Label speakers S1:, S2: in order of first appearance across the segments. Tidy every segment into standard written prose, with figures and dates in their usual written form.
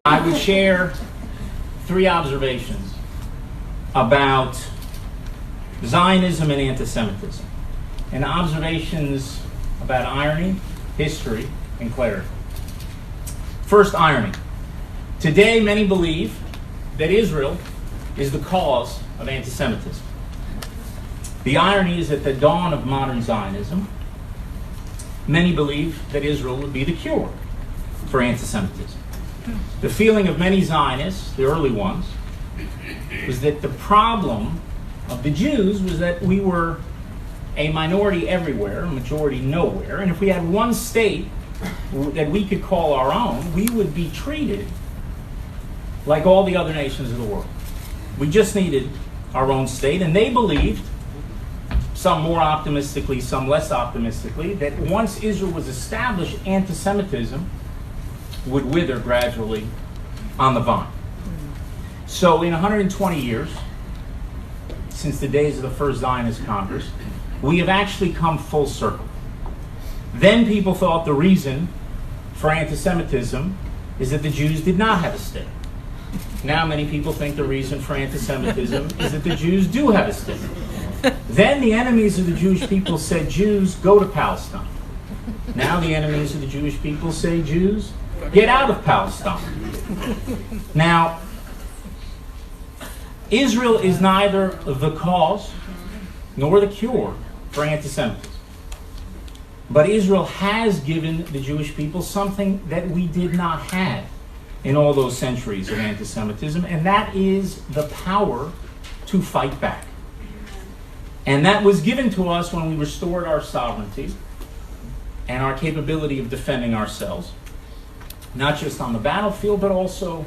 S1: I would share 3 observations about Zionism and anti-Semitism, and observations about irony, history, and clarity. First, irony. Today, many believe that Israel is the cause of anti-Semitism. The irony is at the dawn of modern Zionism, many believe that Israel would be the cure for anti-Semitism. The feeling of many Zionists, the early ones, was that the problem of the Jews was that we were a minority everywhere, a majority nowhere, and if we had one state that we could call our own, we would be treated like all the other nations of the world. We just needed our own state, and they believed, some more optimistically, some less optimistically, that once Israel was established, anti-Semitism would wither gradually on the vine. So in 120 years, since the days of the first Zionist Congress, we have actually come full circle. Then people thought the reason for anti-Semitism is that the Jews did not have a state. Now many people think the reason for anti-Semitism is that the Jews do have a state. Then the enemies of the Jewish people said, Jews, go to Palestine. Now the enemies of the Jewish people say, Jews, get out of Palestine. Now, Israel is neither the cause nor the cure for anti-Semitism. But Israel has given the Jewish people something that we did not have in all those centuries of anti-Semitism, and that is the power to fight back. And that was given to us when we restored our sovereignty and our capability of defending ourselves, not just on the battlefield, but also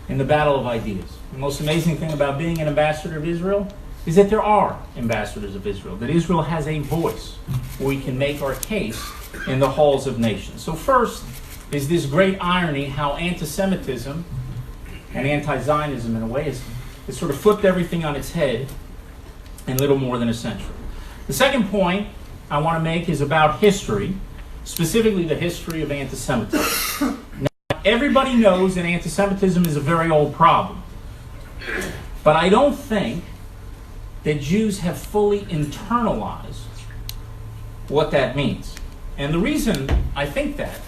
S1: in the battle of ideas. The most amazing thing about being an ambassador of Israel is that there are ambassadors of Israel, that Israel has a voice where we can make our case in the halls of nations. So first is this great irony how anti-Semitism and anti-Zionism in a way has sort of flipped everything on its head in little more than a century. The second point I want to make is about history, specifically the history of anti-Semitism. Now, everybody knows that anti-Semitism is a very old problem, but I don't think that Jews have fully internalized what that means. And the reason I think that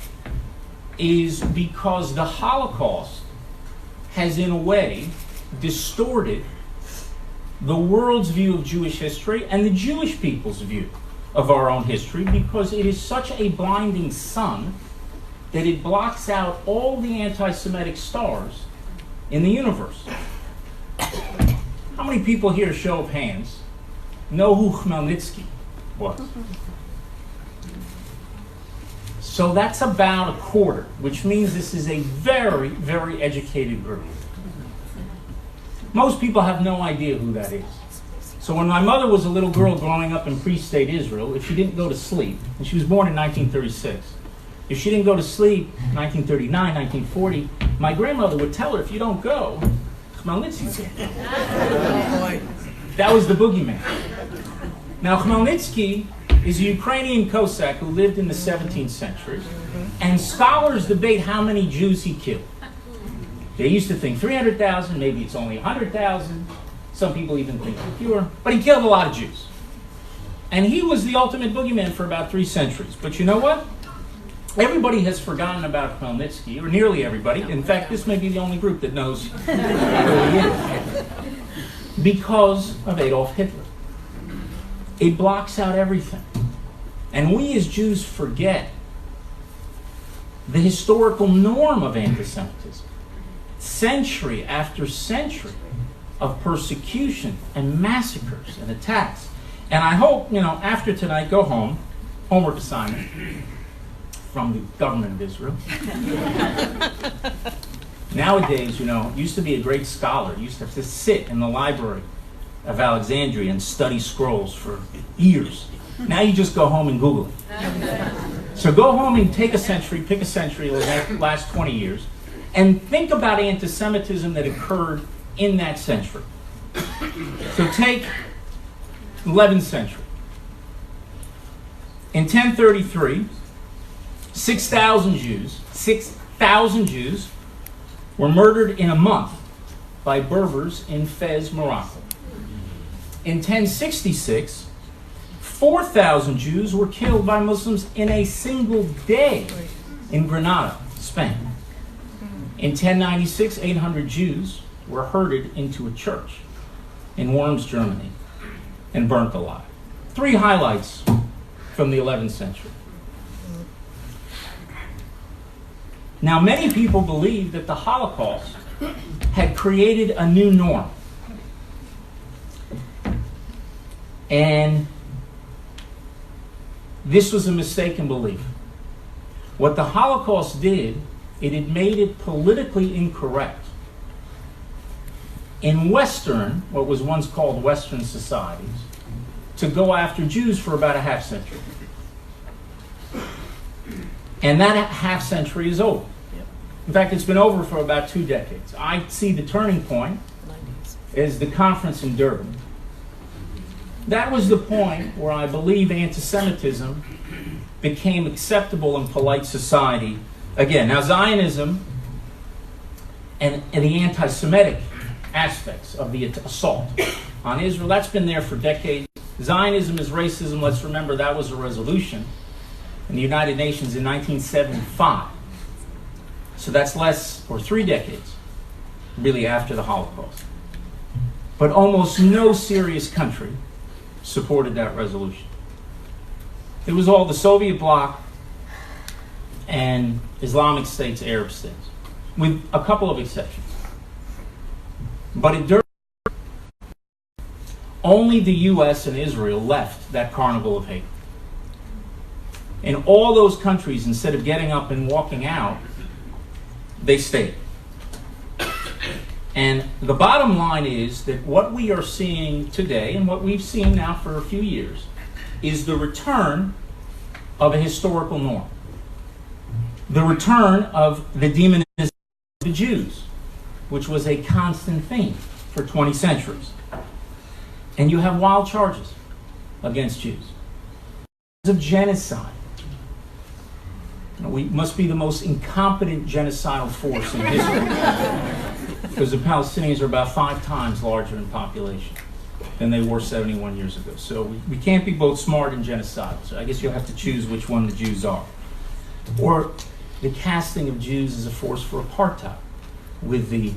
S1: is because the Holocaust has, in a way, distorted the world's view of Jewish history and the Jewish people's view of our own history, because it is such a blinding sun that it blocks out all the anti-Semitic stars in the universe. How many people here, show of hands, know who Khmelnytsky was? So that's about a quarter, which means this is a very, very educated group. Most people have no idea who that is. So when my mother was a little girl growing up in pre-state Israel, if she didn't go to sleep, and she was born in 1936, if she didn't go to sleep in 1939, 1940, my grandmother would tell her, if you don't go, Khmelnytsky's here. That was the boogeyman. Now Khmelnytsky is a Ukrainian Cossack who lived in the 17th century, and scholars debate how many Jews he killed. They used to think 300,000, maybe it's only 100,000. Some people even think fewer, but he killed a lot of Jews. And he was the ultimate boogeyman for about 3 centuries. But you know what? Everybody has forgotten about Khmelnytsky, or nearly everybody. In fact, this may be the only group that knows who he is. Because of Adolf Hitler. It blocks out everything. And we as Jews forget the historical norm of anti-Semitism. Century after century of persecution and massacres and attacks. And I hope, after tonight, go home, homework assignment from the government of Israel. Nowadays, used to be a great scholar. Used to have to sit in the library of Alexandria and study scrolls for years. Now you just go home and Google it. So go home and take a century, pick a century, the last 20 years, and think about anti-Semitism that occurred in that century. So take 11th century. In 1033, 6,000 Jews were murdered in a month by Berbers in Fez, Morocco. In 1066, 4,000 Jews were killed by Muslims in a single day in Granada, Spain. In 1096, 800 Jews were herded into a church in Worms, Germany, and burnt alive. 3 highlights from the 11th century. Now, many people believe that the Holocaust had created a new norm. And this was a mistaken belief. What the Holocaust did, it had made it politically incorrect in Western, what was once called Western societies, to go after Jews for about a half century. And that half century is over. In fact, it's been over for about 2 decades. I see the turning point as the conference in Durban. That was the point where I believe anti-Semitism became acceptable in polite society again. Now, Zionism and the anti-Semitic aspects of the assault on Israel, that's been there for decades. Zionism is racism. Let's remember that was a resolution in the United Nations in 1975. So that's 3 decades, really, after the Holocaust. But almost no serious country supported that resolution. It was all the Soviet bloc and Islamic states, Arab states, with a couple of exceptions. But it only the US and Israel left that carnival of hate. In all those countries, instead of getting up and walking out, they stayed. And the bottom line is that what we are seeing today, and what we've seen now for a few years, is the return of a historical norm. The return of the demonization of the Jews, which was a constant theme for 20 centuries. And you have wild charges against Jews. Of genocide. We must be the most incompetent genocidal force in history. Because the Palestinians are about 5 times larger in population than they were 71 years ago. So we can't be both smart and genocidal. So I guess you'll have to choose which one the Jews are. Or the casting of Jews as a force for apartheid, with the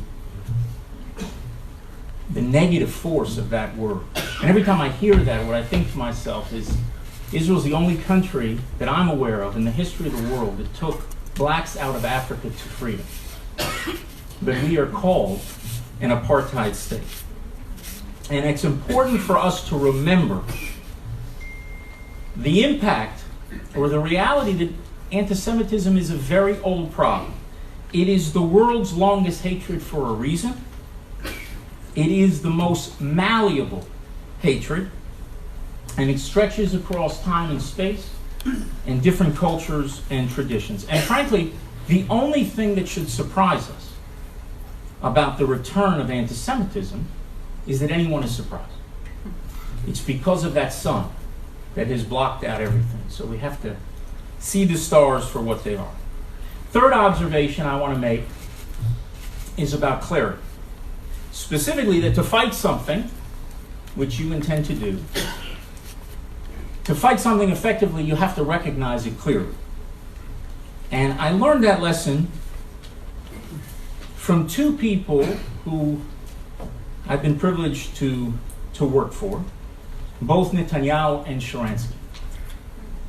S1: negative force of that word. And every time I hear that, what I think to myself is, Israel's the only country that I'm aware of in the history of the world that took blacks out of Africa to freedom. But we are called an apartheid state. And it's important for us to remember the impact or the reality that anti-Semitism is a very old problem. It is the world's longest hatred for a reason. It is the most malleable hatred, and it stretches across time and space and different cultures and traditions. And frankly, the only thing that should surprise us about the return of anti-Semitism is that anyone is surprised. It's because of that sun that has blocked out everything. So we have to see the stars for what they are. Third observation I want to make is about clarity. Specifically, that to fight something, which you intend to do, to fight something effectively, you have to recognize it clearly. And I learned that lesson from 2 people who I've been privileged to work for, both Netanyahu and Sharansky.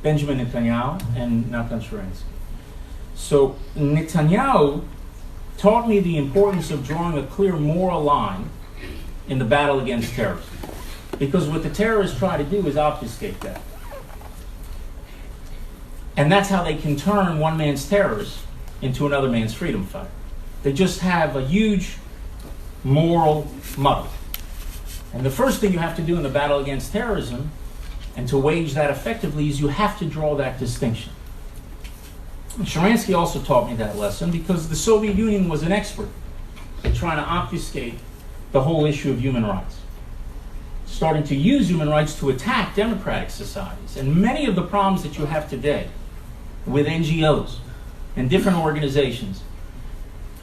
S1: Benjamin Netanyahu and Natan Sharansky. So Netanyahu taught me the importance of drawing a clear moral line in the battle against terrorism. Because what the terrorists try to do is obfuscate that. And that's how they can turn one man's terrorist into another man's freedom fighter. They just have a huge moral muddle. And the first thing you have to do in the battle against terrorism, and to wage that effectively, is you have to draw that distinction. And Sharansky also taught me that lesson because the Soviet Union was an expert at trying to obfuscate the whole issue of human rights, starting to use human rights to attack democratic societies. And many of the problems that you have today with NGOs and different organizations.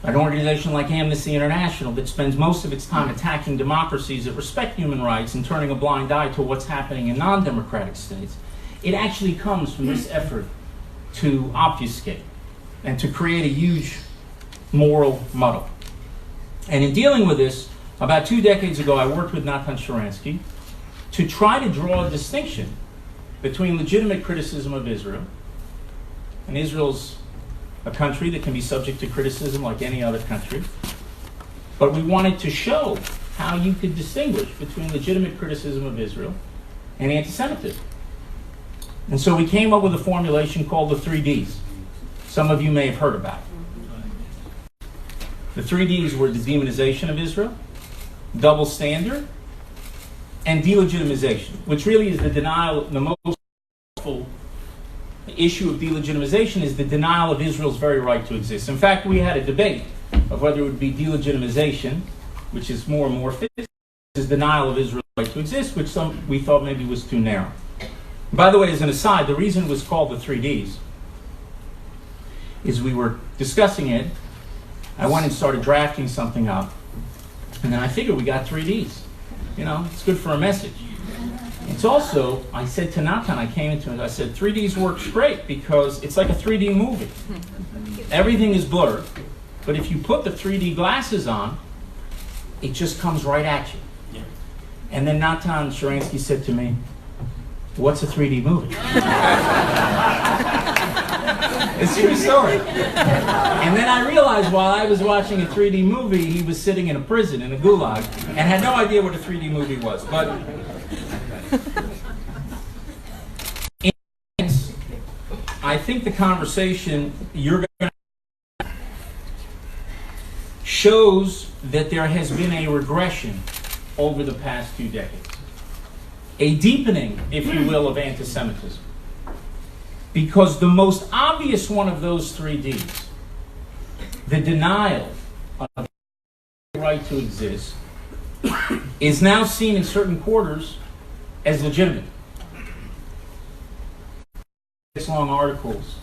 S1: An organization like Amnesty International that spends most of its time attacking democracies that respect human rights and turning a blind eye to what's happening in non-democratic states. It actually comes from this effort to obfuscate and to create a huge moral muddle. And in dealing with this, about 2 decades ago, I worked with Natan Sharansky to try to draw a distinction between legitimate criticism of Israel, and Israel's a country that can be subject to criticism like any other country. But we wanted to show how you could distinguish between legitimate criticism of Israel and anti-Semitism. And so we came up with a formulation called the 3Ds. Some of you may have heard about it. The 3Ds were the demonization of Israel, double standard, and delegitimization, which really is the denial, the most powerful issue of delegitimization is the denial of Israel's very right to exist. In fact, we had a debate of whether it would be delegitimization, which is more and more fit, is denial of Israel's right to exist, which some we thought maybe was too narrow. By the way, as an aside, the reason it was called the 3Ds is we were discussing it. I went and started drafting something up, and then I figured we got 3Ds. You know, it's good for a message. It's also, I said to Natan, I came into it, I said, 3Ds works great because it's like a 3D movie. Everything is blurred, but if you put the 3D glasses on, it just comes right at you. Yeah. And then Natan Sharansky said to me, what's a 3D movie? It's a true story. And then I realized while I was watching a 3D movie, he was sitting in a prison, in a gulag, and had no idea what a 3D movie was. But I think the conversation you're going to shows that there has been a regression over the past 2 decades. A deepening, if you will, of anti-Semitism. Because the most obvious one of those 3Ds, the denial of the right to exist, is now seen in certain quarters as legitimate. It's long articles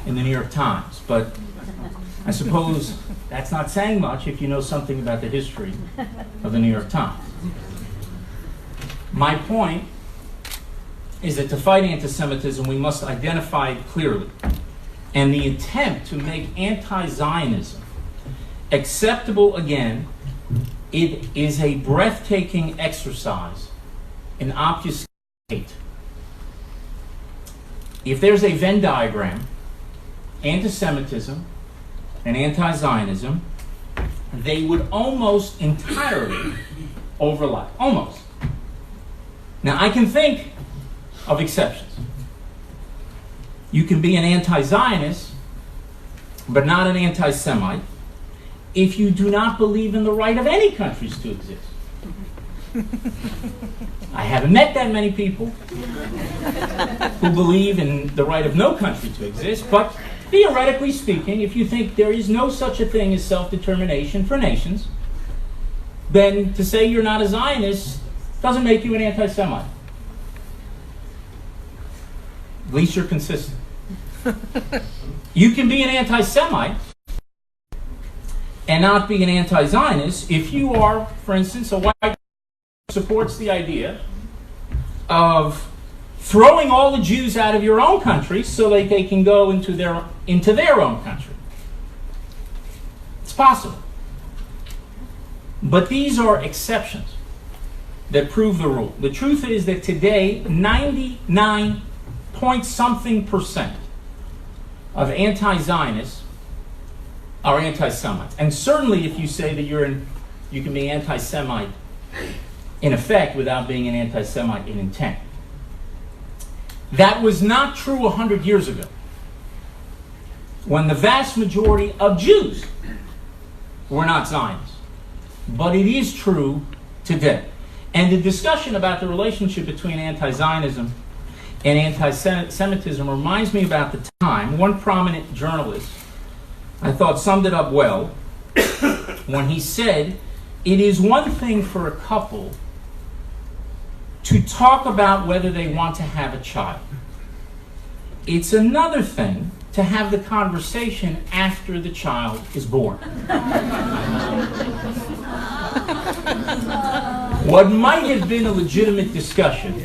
S1: in the New York Times, but I suppose that's not saying much if you know something about the history of the New York Times. My point is that to fight anti-Semitism, we must identify it clearly. And the attempt to make anti-Zionism acceptable again, it is a breathtaking exercise in obfuscate. If there's a Venn diagram, anti-Semitism and anti-Zionism, they would almost entirely overlap. Almost. Now, I can think of exceptions. You can be an anti-Zionist, but not an anti-Semite, if you do not believe in the right of any countries to exist. I haven't met that many people who believe in the right of no country to exist, but theoretically speaking, if you think there is no such a thing as self-determination for nations, then to say you're not a Zionist doesn't make you an anti-Semite. At least you're consistent. You can be an anti-Semite and not be an anti-Zionist if you are, for instance, a white who supports the idea of throwing all the Jews out of your own country so that they can go into their own country. It's possible. But these are exceptions that prove the rule. The truth is that today, 99-point-something% of anti-Zionists are anti-Semites. And certainly if you say that you can be anti-Semite in effect without being an anti-Semite in intent. That was not true 100 years ago, when the vast majority of Jews were not Zionists. But it is true today. And the discussion about the relationship between anti-Zionism and anti-Semitism reminds me about the time one prominent journalist, I thought, summed it up well when he said, it is one thing for a couple to talk about whether they want to have a child. It's another thing to have the conversation after the child is born. What might have been a legitimate discussion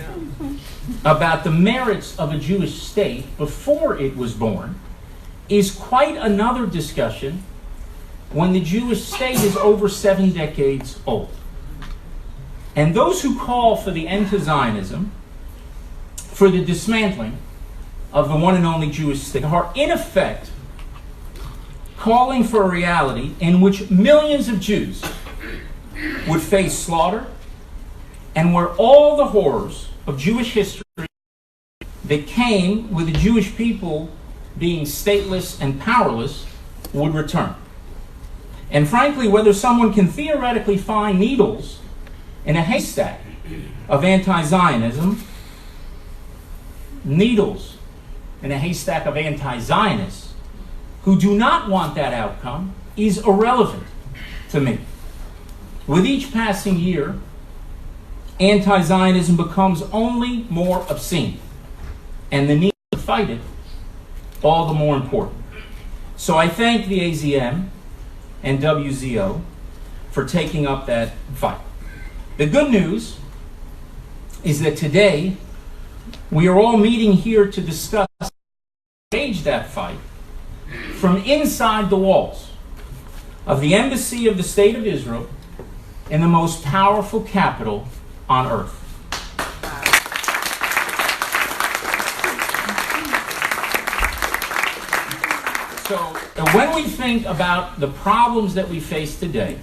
S1: about the merits of a Jewish state before it was born is quite another discussion when the Jewish state is over 7 decades old. And those who call for the end to Zionism, for the dismantling of the one and only Jewish state, are in effect calling for a reality in which millions of Jews would face slaughter, and where all the horrors of Jewish history that came with the Jewish people being stateless and powerless would return. And frankly, whether someone can theoretically find needles in a haystack of anti-Zionism, needles in a haystack of anti-Zionists who do not want that outcome is irrelevant to me. With each passing year, anti-Zionism becomes only more obscene, and the need to fight it all the more important. So I thank the AZM and WZO for taking up that fight. The good news is that today we are all meeting here to discuss and engage that fight from inside the walls of the Embassy of the State of Israel in the most powerful capital on earth. So when we think about the problems that we face today,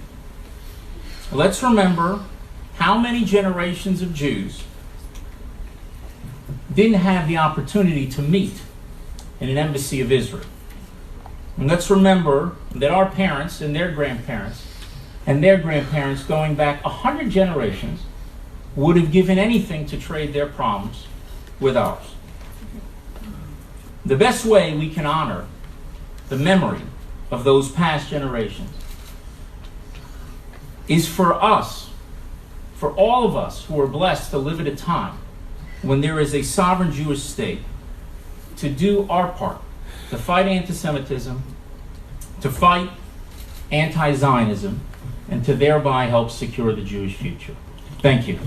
S1: let's remember how many generations of Jews didn't have the opportunity to meet in an embassy of Israel. And let's remember that our parents and their grandparents going back 100 generations would have given anything to trade their problems with ours. The best way we can honor the memory of those past generations is for us, for all of us who are blessed to live at a time when there is a sovereign Jewish state, to do our part, to fight anti-Semitism, to fight anti-Zionism, and to thereby help secure the Jewish future. Thank you.